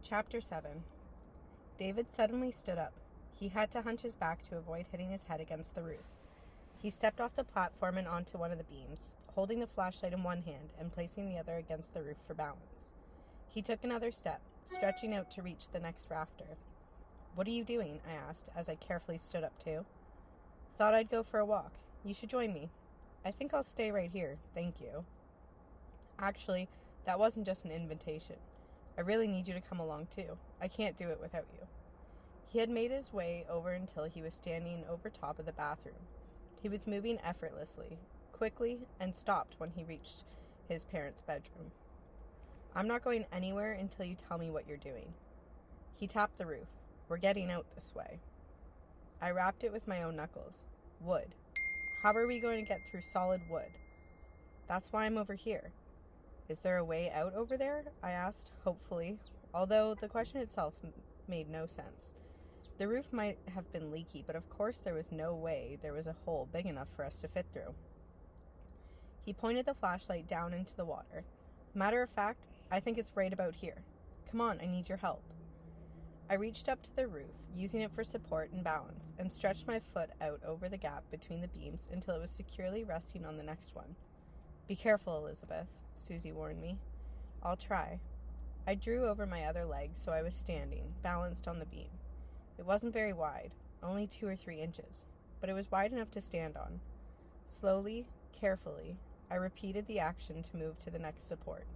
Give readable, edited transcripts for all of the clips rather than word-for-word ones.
Chapter 7. David suddenly stood up. He had to hunch his back to avoid hitting his head against the roof. He stepped off the platform and onto one of the beams, holding the flashlight in one hand and placing the other against the roof for balance. He took another step, stretching out to reach the next rafter. "What are you doing?" I asked, as I carefully stood up too. "Thought I'd go for a walk. You should join me." "I think I'll stay right here, thank you." "Actually, that wasn't just an invitation. I really need you to come along too. I can't do it without you." He had made his way over until he was standing over top of the bathroom. He was moving effortlessly, quickly, and stopped when he reached his parents' bedroom. "I'm not going anywhere until you tell me what you're doing." He tapped the roof. "We're getting out this way." I rapped it with my own knuckles. "Wood. How are we going to get through solid wood?" "That's why I'm over here." "Is there a way out over there?" I asked, hopefully, although the question itself made no sense. The roof might have been leaky, but of course there was no way there was a hole big enough for us to fit through. He pointed the flashlight down into the water. "Matter of fact, I think it's right about here. Come on, I need your help." I reached up to the roof, using it for support and balance, and stretched my foot out over the gap between the beams until it was securely resting on the next one. "Be careful, Elizabeth," Susie warned me. "I'll try." I drew over my other leg so I was standing, balanced on the beam. It wasn't very wide, only 2 or 3 inches, but it was wide enough to stand on. Slowly, carefully, I repeated the action to move to the next support.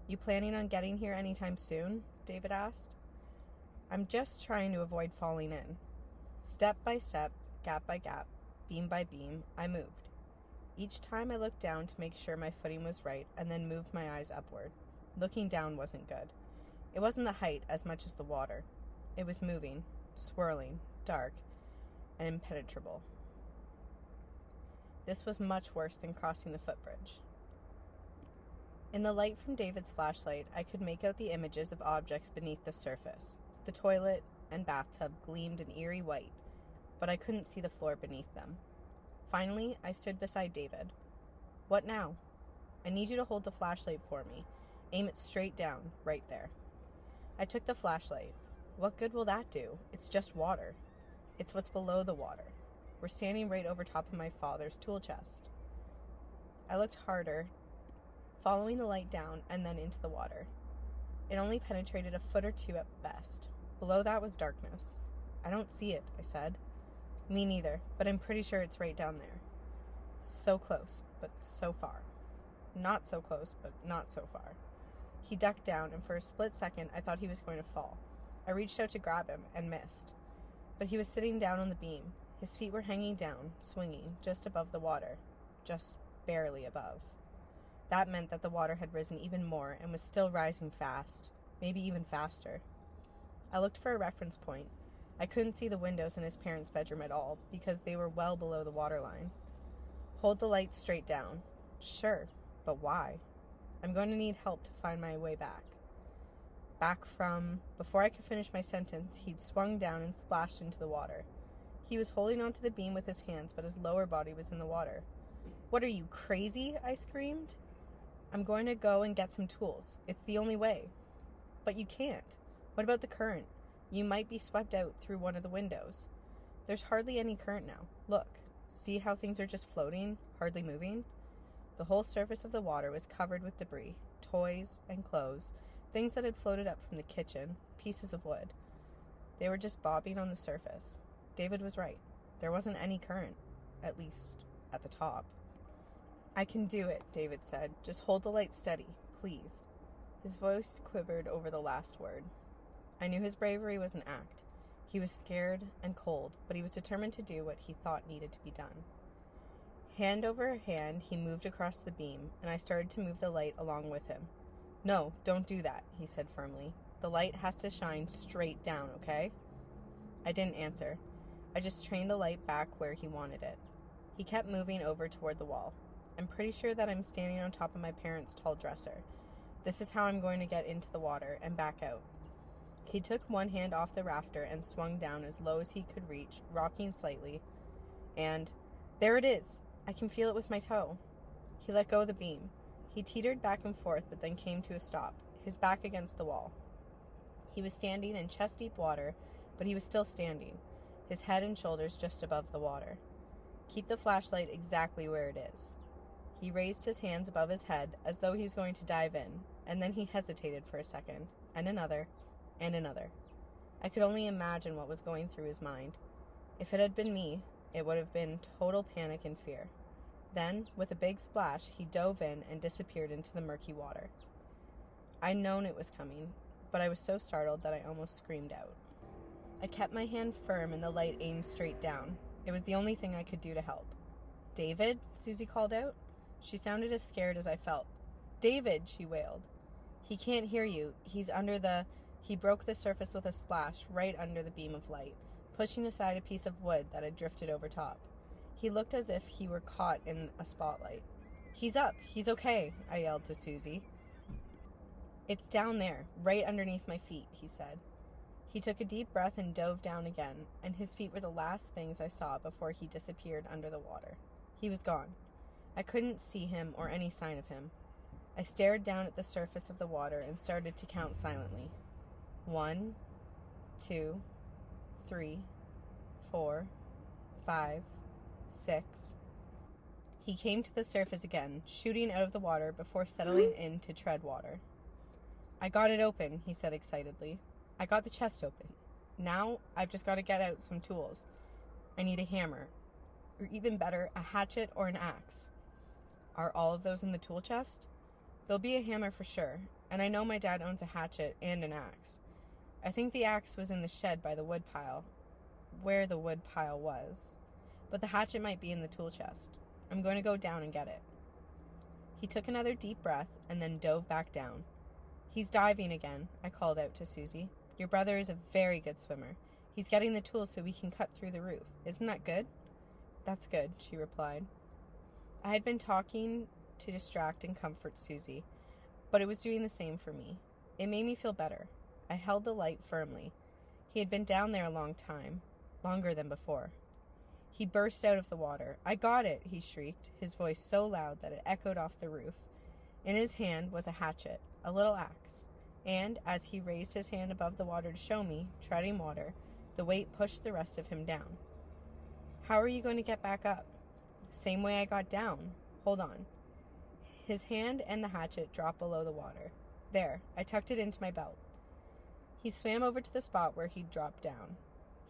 "You planning on getting here anytime soon?" David asked. "I'm just trying to avoid falling in." Step by step, gap by gap, beam by beam, I moved. Each time I looked down to make sure my footing was right and then moved my eyes upward. Looking down wasn't good. It wasn't the height as much as the water. It was moving, swirling, dark, and impenetrable. This was much worse than crossing the footbridge. In the light from David's flashlight, I could make out the images of objects beneath the surface. The toilet and bathtub gleamed an eerie white, but I couldn't see the floor beneath them. Finally, I stood beside David. "What now?" "I need you to hold the flashlight for me. Aim it straight down, right there." I took the flashlight. "What good will that do? It's just water." "It's what's below the water. We're standing right over top of my father's tool chest." I looked harder, following the light down and then into the water. It only penetrated a foot or 2 at best. Below that was darkness. "I don't see it," I said. "Me neither, but I'm pretty sure it's right down there." So close, but so far. Not so close, but not so far. He ducked down, and for a split second I thought he was going to fall. I reached out to grab him, and missed. But he was sitting down on the beam. His feet were hanging down, swinging, just above the water. Just barely above. That meant that the water had risen even more and was still rising fast, maybe even faster. I looked for a reference point. I couldn't see the windows in his parents' bedroom at all, because they were well below the waterline. "Hold the light straight down." "Sure, but why?" "I'm going to need help to find my way back." Back from... Before I could finish my sentence, he'd swung down and splashed into the water. He was holding onto the beam with his hands, but his lower body was in the water. "What are you, crazy?" I screamed. "I'm going to go and get some tools. It's the only way." "But you can't. What about the current? You might be swept out through one of the windows." "There's hardly any current now. Look. See how things are just floating, hardly moving?" The whole surface of the water was covered with debris, toys and clothes, things that had floated up from the kitchen, pieces of wood. They were just bobbing on the surface. David was right. There wasn't any current, at least at the top. "I can do it," David said. "Just hold the light steady, please." His voice quivered over the last word. I knew his bravery was an act. He was scared and cold, but he was determined to do what he thought needed to be done. Hand over hand, he moved across the beam, and I started to move the light along with him. "No, don't do that," he said firmly. "The light has to shine straight down, okay?" I didn't answer. I just trained the light back where he wanted it. He kept moving over toward the wall. I'm pretty sure that I'm standing on top of my parents' tall dresser. This is how I'm going to get into the water and back out. He took one hand off the rafter and swung down as low as he could reach, rocking slightly. And there it is! I can feel it with my toe. He let go of the beam. He teetered back and forth, but then came to a stop, his back against the wall. He was standing in chest-deep water, but he was still standing, his head and shoulders just above the water. Keep the flashlight exactly where it is. He raised his hands above his head as though he was going to dive in, and then he hesitated for a second, and another, and another. I could only imagine what was going through his mind. If it had been me, it would have been total panic and fear. Then, with a big splash, he dove in and disappeared into the murky water. I'd known it was coming, but I was so startled that I almost screamed out. I kept my hand firm and the light aimed straight down. It was the only thing I could do to help. "David?" Susie called out. She sounded as scared as I felt. "David," she wailed. "He can't hear you. He's under the..." He broke the surface with a splash right under the beam of light, pushing aside a piece of wood that had drifted over top. He looked as if he were caught in a spotlight. "He's up. He's okay," I yelled to Susie. "It's down there, right underneath my feet," he said. He took a deep breath and dove down again, and his feet were the last things I saw before he disappeared under the water. He was gone. I couldn't see him or any sign of him. I stared down at the surface of the water and started to count silently. 1, 2, 3, 4, 5, 6. He came to the surface again, shooting out of the water before settling in to tread water. "I got it open," he said excitedly. "I got the chest open. Now I've just got to get out some tools. I need a hammer, or even better, a hatchet or an axe." "Are all of those in the tool chest?" "There'll be a hammer for sure, and I know my dad owns a hatchet and an axe. I think the axe was in the shed by the wood pile, where the wood pile was, but the hatchet might be in the tool chest. I'm going to go down and get it." He took another deep breath and then dove back down. "He's diving again," I called out to Susie. "Your brother is a very good swimmer. He's getting the tools so we can cut through the roof. Isn't that good?" "That's good," she replied. I had been talking to distract and comfort Susie, but it was doing the same for me. It made me feel better. I held the light firmly. He had been down there a long time, longer than before. He burst out of the water. "I got it," he shrieked, his voice so loud that it echoed off the roof. In his hand was a hatchet, a little axe, and as he raised his hand above the water to show me, treading water, the weight pushed the rest of him down. "How are you going to get back up?" "Same way I got down. Hold on." His hand and the hatchet dropped below the water. There, I tucked it into my belt. He swam over to the spot where he'd dropped down.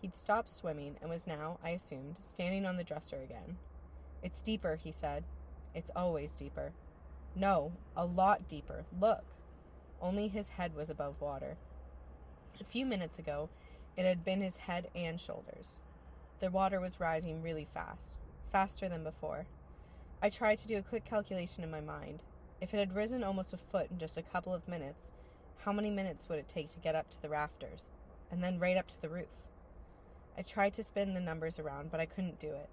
He'd stopped swimming and was now, I assumed, standing on the dresser again. "It's deeper," he said. "It's always deeper." "No, a lot deeper. Look." Only his head was above water. A few minutes ago, it had been his head and shoulders. The water was rising really fast, faster than before. I tried to do a quick calculation in my mind. If it had risen almost a foot in just a couple of minutes, how many minutes would it take to get up to the rafters, and then right up to the roof? I tried to spin the numbers around, but I couldn't do it.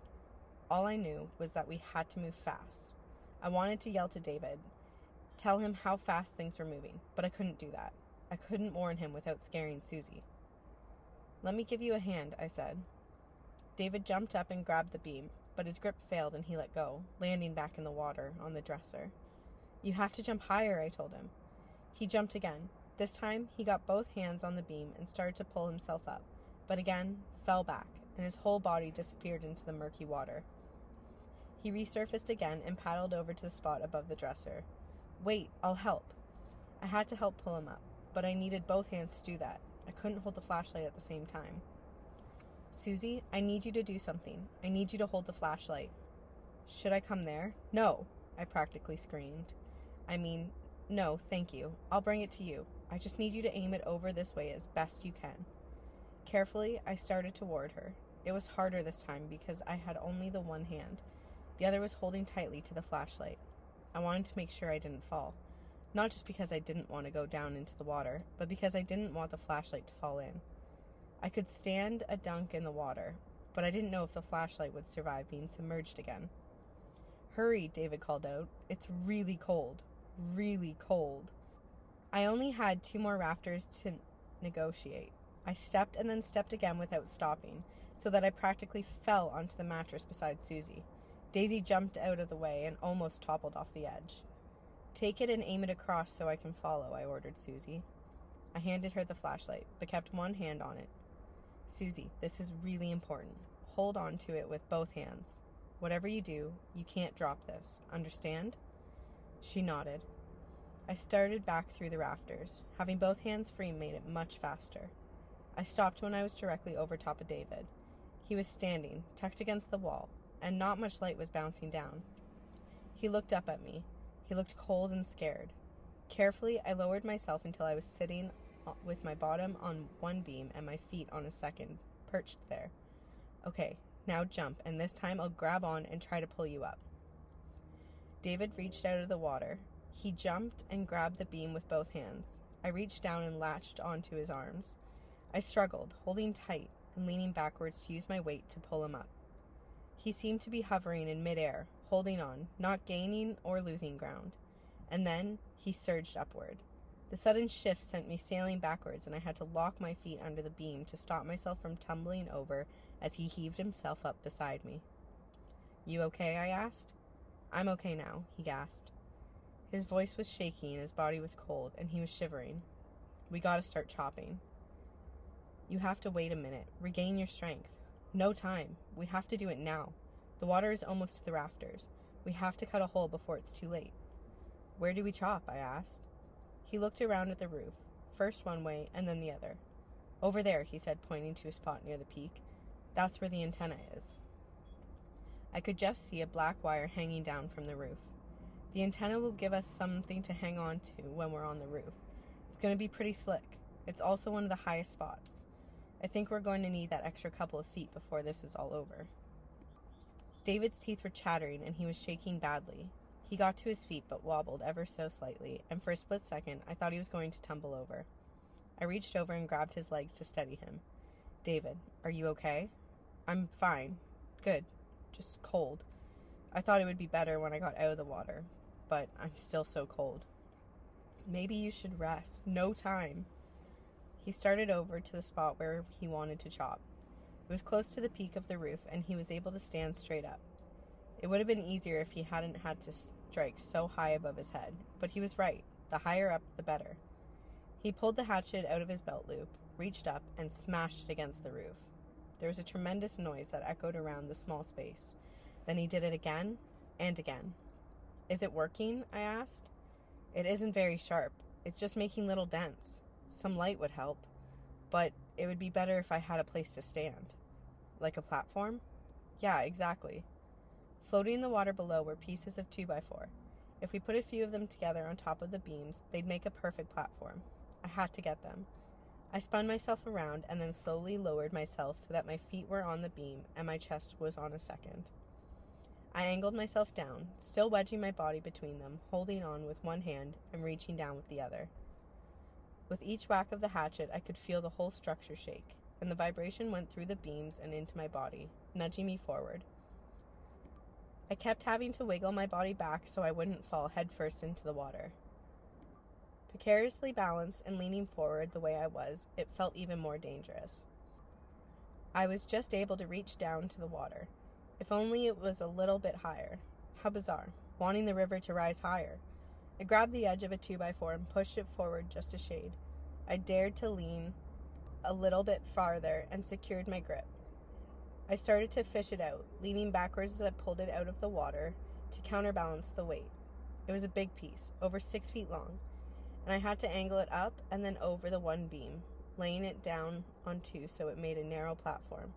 All I knew was that we had to move fast. I wanted to yell to David, tell him how fast things were moving, but I couldn't do that. I couldn't warn him without scaring Susie. "Let me give you a hand," I said. David jumped up and grabbed the beam, but his grip failed and he let go, landing back in the water on the dresser. "You have to jump higher," I told him. He jumped again. This time, he got both hands on the beam and started to pull himself up, but again, fell back, and his whole body disappeared into the murky water. He resurfaced again and paddled over to the spot above the dresser. "Wait, I'll help." I had to help pull him up, but I needed both hands to do that. I couldn't hold the flashlight at the same time. "Susie, I need you to do something. I need you to hold the flashlight." "Should I come there?" "No," I practically screamed. No, thank you. I'll bring it to you. I just need you to aim it over this way as best you can." Carefully, I started toward her. It was harder this time because I had only the one hand. The other was holding tightly to the flashlight. I wanted to make sure I didn't fall. Not just because I didn't want to go down into the water, but because I didn't want the flashlight to fall in. I could stand a dunk in the water, but I didn't know if the flashlight would survive being submerged again. "Hurry," David called out. "It's really cold. Really cold." I only had 2 more rafters to negotiate. I stepped and then stepped again without stopping, so that I practically fell onto the mattress beside Susie. Daisy jumped out of the way and almost toppled off the edge. "Take it and aim it across so I can follow," I ordered Susie. I handed her the flashlight, but kept one hand on it. Susie, this is really important. Hold on to it with both hands. Whatever you do, you can't drop this. Understand? She nodded. I started back through the rafters. Having both hands free made it much faster. I stopped when I was directly over top of David. He was standing, tucked against the wall, and not much light was bouncing down. He looked up at me. He looked cold and scared. Carefully, I lowered myself until I was sitting with my bottom on one beam and my feet on a second, perched there. Okay, now jump, and this time I'll grab on and try to pull you up. David reached out of the water. He jumped and grabbed the beam with both hands. I reached down and latched onto his arms. I struggled, holding tight and leaning backwards to use my weight to pull him up. He seemed to be hovering in midair, holding on, not gaining or losing ground. And then he surged upward. The sudden shift sent me sailing backwards, and I had to lock my feet under the beam to stop myself from tumbling over as he heaved himself up beside me. You okay? I asked. I'm okay now, he gasped. His voice was shaky and his body was cold, and he was shivering. We gotta start chopping. You have to wait a minute. Regain your strength. No time. We have to do it now. The water is almost to the rafters. We have to cut a hole before it's too late. Where do we chop? I asked. He looked around at the roof, first one way and then the other. Over there, he said, pointing to a spot near the peak. That's where the antenna is. I could just see a black wire hanging down from the roof. The antenna will give us something to hang on to when we're on the roof. It's going to be pretty slick. It's also one of the highest spots. I think we're going to need that extra couple of feet before this is all over. David's teeth were chattering and he was shaking badly. He got to his feet but wobbled ever so slightly, and for a split second I thought he was going to tumble over. I reached over and grabbed his legs to steady him. David, are you okay? I'm fine. Good. Just cold. I thought it would be better when I got out of the water, but I'm still so cold. Maybe you should rest. No time. He started over to the spot where he wanted to chop. It was close to the peak of the roof, and he was able to stand straight up. It would have been easier if he hadn't had to strike so high above his head, but he was right. The higher up, the better. He pulled the hatchet out of his belt loop, reached up, and smashed it against the roof. There was a tremendous noise that echoed around the small space. Then he did it again and again. Is it working? I asked. It isn't very sharp. It's just making little dents. Some light would help, but it would be better if I had a place to stand. Like a platform? Yeah, exactly. Floating in the water below were pieces of 2x4. If we put a few of them together on top of the beams, they'd make a perfect platform. I had to get them. I spun myself around and then slowly lowered myself so that my feet were on the beam and my chest was on a second. I angled myself down, still wedging my body between them, holding on with one hand and reaching down with the other. With each whack of the hatchet, I could feel the whole structure shake, and the vibration went through the beams and into my body, nudging me forward. I kept having to wiggle my body back so I wouldn't fall headfirst into the water. Precariously balanced and leaning forward the way I was, it felt even more dangerous. I was just able to reach down to the water. If only it was a little bit higher. How bizarre, wanting the river to rise higher. I grabbed the edge of a 2x4 and pushed it forward just a shade. I dared to lean a little bit farther and secured my grip. I started to fish it out, leaning backwards as I pulled it out of the water to counterbalance the weight. It was a big piece, over 6 feet long, and I had to angle it up and then over the one beam, laying it down on two so it made a narrow platform.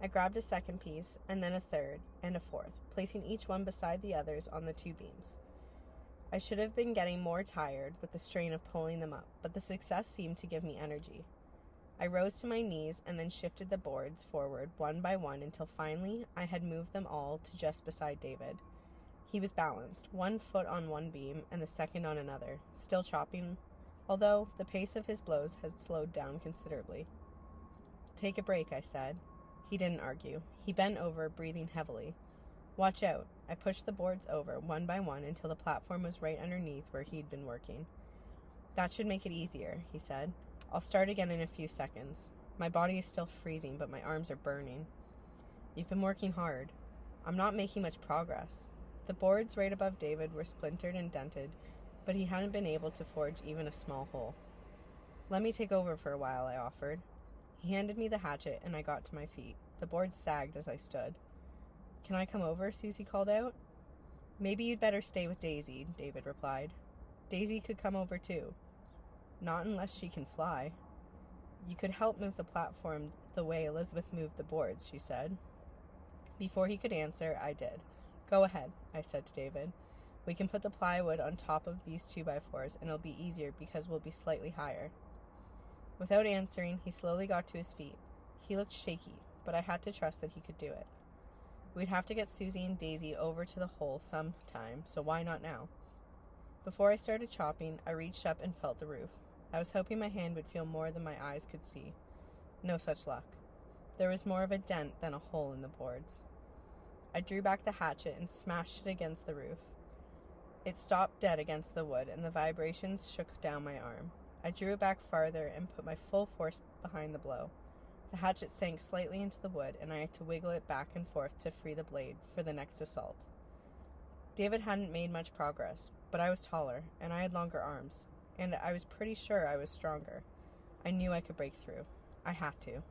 I grabbed a second piece, and then a third, and a fourth, placing each one beside the others on the two beams. I should have been getting more tired with the strain of pulling them up, but the success seemed to give me energy. I rose to my knees and then shifted the boards forward one by one until finally I had moved them all to just beside David. He was balanced, one foot on one beam and the second on another, still chopping, although the pace of his blows had slowed down considerably. Take a break, I said. He didn't argue. He bent over, breathing heavily. Watch out. I pushed the boards over, one by one, until the platform was right underneath where he'd been working. That should make it easier, he said. I'll start again in a few seconds. My body is still freezing, but my arms are burning. You've been working hard. I'm not making much progress. The boards right above David were splintered and dented, but he hadn't been able to forge even a small hole. "Let me take over for a while," I offered. He handed me the hatchet, and I got to my feet. The boards sagged as I stood. "Can I come over?" Susie called out. "Maybe you'd better stay with Daisy," David replied. "Daisy could come over too." "Not unless she can fly." "You could help move the platform the way Elizabeth moved the boards," she said. Before he could answer, I did. "Go ahead," I said to David. "We can put the plywood on top of these 2x4s, and it'll be easier because we'll be slightly higher." Without answering, he slowly got to his feet. He looked shaky, but I had to trust that he could do it. We'd have to get Susie and Daisy over to the hole sometime, so why not now? Before I started chopping, I reached up and felt the roof. I was hoping my hand would feel more than my eyes could see. No such luck. There was more of a dent than a hole in the boards. I drew back the hatchet and smashed it against the roof. It stopped dead against the wood, and the vibrations shook down my arm. I drew it back farther and put my full force behind the blow. The hatchet sank slightly into the wood, and I had to wiggle it back and forth to free the blade for the next assault. David hadn't made much progress, but I was taller, and I had longer arms, and I was pretty sure I was stronger. I knew I could break through. I had to.